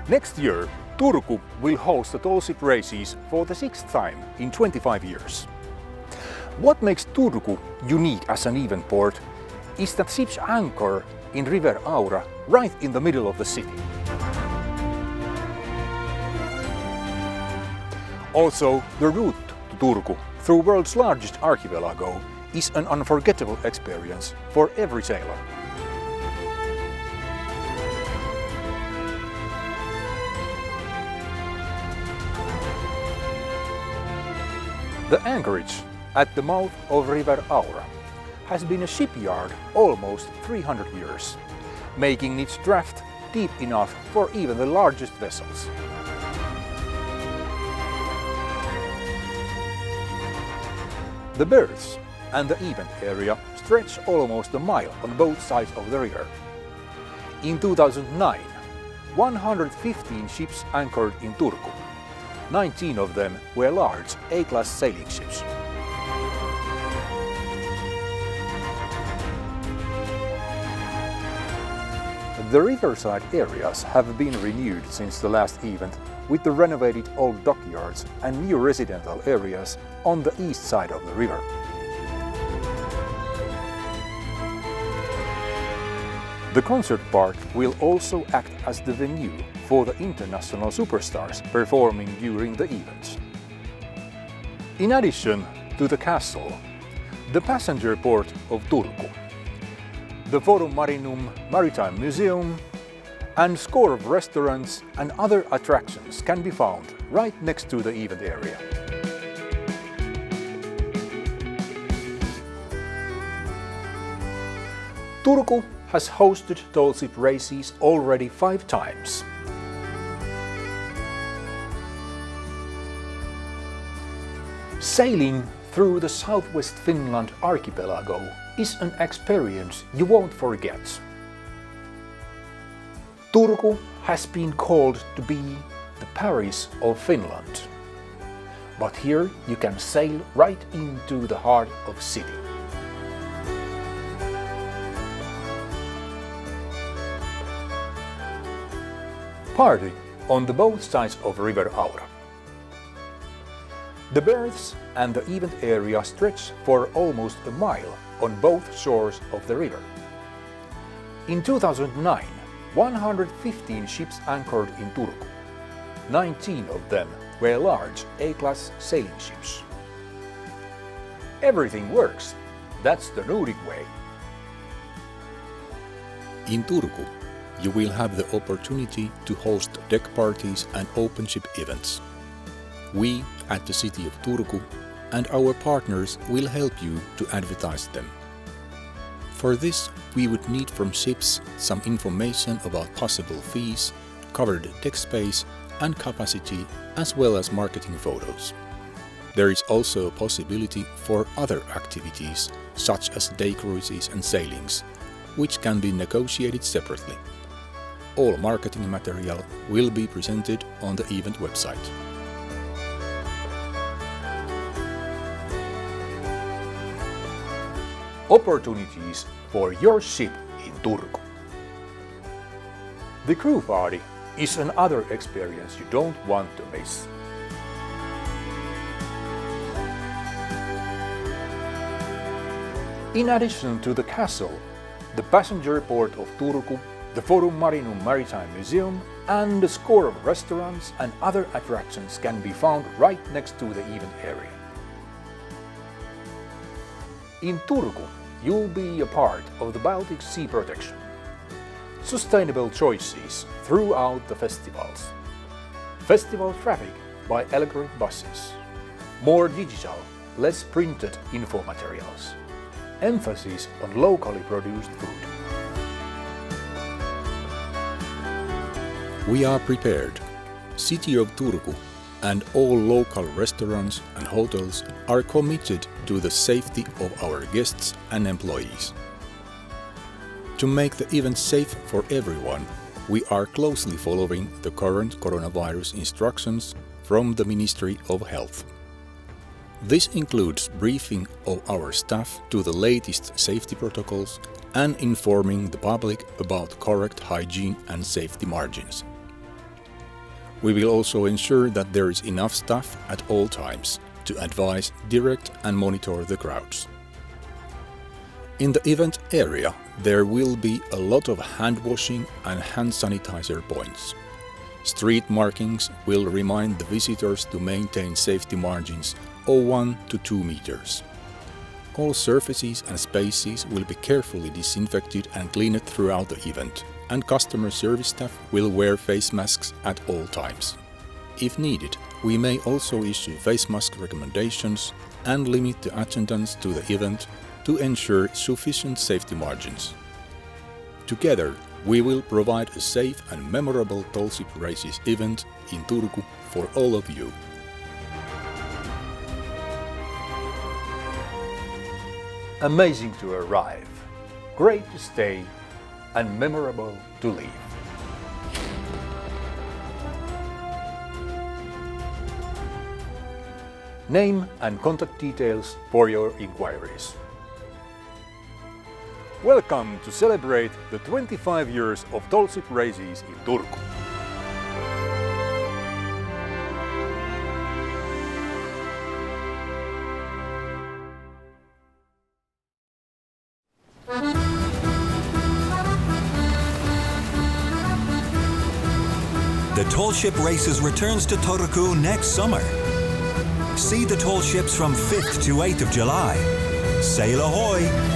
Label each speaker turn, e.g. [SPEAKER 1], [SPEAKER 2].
[SPEAKER 1] Next year, Turku will host the tall ship races for the 6th time in 25 years. What makes Turku unique as an event port is that ships anchor in River Aura right in the middle of the city. Also, the route to Turku through world's largest archipelago is an unforgettable experience for every sailor. The anchorage at the mouth of River Aura has been a shipyard almost 300 years, making its draft deep enough for even the largest vessels. The berths and the event area stretch almost a mile on both sides of the river. In 2009, 115 ships anchored in Turku. 19 of them were large A-class sailing ships. The riverside areas have been renewed since the last event, with the renovated old dockyards and new residential areas on the east side of the river. The concert park will also act as the venue for the international superstars performing during the events. In addition to the castle, the passenger port of Turku, the Forum Marinum Maritime Museum, and score of restaurants and other attractions can be found right next to the event area. Turku has hosted tall ship races already 5 times. Sailing through the southwest Finland archipelago is an experience you won't forget. Turku has been called to be the Paris of Finland. But here you can sail right into the heart of the city. Party on the both sides of River Aura. The berths and the event area stretch for almost a mile on both shores of the river. In 2009, 115 ships anchored in Turku. 19 of them were large A-class sailing ships. Everything works. That's the Nordic way.
[SPEAKER 2] In Turku, you will have the opportunity to host deck parties and open ship events. We at the city of Turku and our partners will help you to advertise them. For this, we would need from ships some information about possible fees, covered deck space and capacity, as well as marketing photos. There is also a possibility for other activities, such as day cruises and sailings, which can be negotiated separately. All marketing material will be presented on the event website.
[SPEAKER 1] Opportunities for your ship in Turku. The crew party is another experience you don't want to miss. In addition to the castle, the passenger port of Turku, the Forum Marinum Maritime Museum, and a score of restaurants and other attractions can be found right next to the event area. In Turku, you'll be a part of the Baltic Sea Protection. Sustainable choices throughout the festivals. Festival traffic by electric buses. More digital, less printed info materials. Emphasis on locally produced food.
[SPEAKER 2] We are prepared. City of Turku and all local restaurants and hotels are committed to the safety of our guests and employees. To make the event safe for everyone, we are closely following the current coronavirus instructions from the Ministry of Health. This includes briefing of our staff to the latest safety protocols and informing the public about correct hygiene and safety margins. We will also ensure that there is enough staff at all times to advise, direct and monitor the crowds. In the event area, there will be a lot of hand washing and hand sanitizer points. Street markings will remind the visitors to maintain safety margins of 1 to 2 meters. All surfaces and spaces will be carefully disinfected and cleaned throughout the event, and customer service staff will wear face masks at all times. If needed, we may also issue face mask recommendations and limit the attendance to the event to ensure sufficient safety margins. Together, we will provide a safe and memorable tall ship races event in Turku for all of you.
[SPEAKER 1] Amazing to arrive, great to stay, and memorable to leave. Name and contact details for your inquiries. Welcome to celebrate the 25 years of tall ship races in Turku.
[SPEAKER 3] The Tall Ship Races returns to Turku next summer. See the tall ships from 5th to 8th of July. Sail ahoy!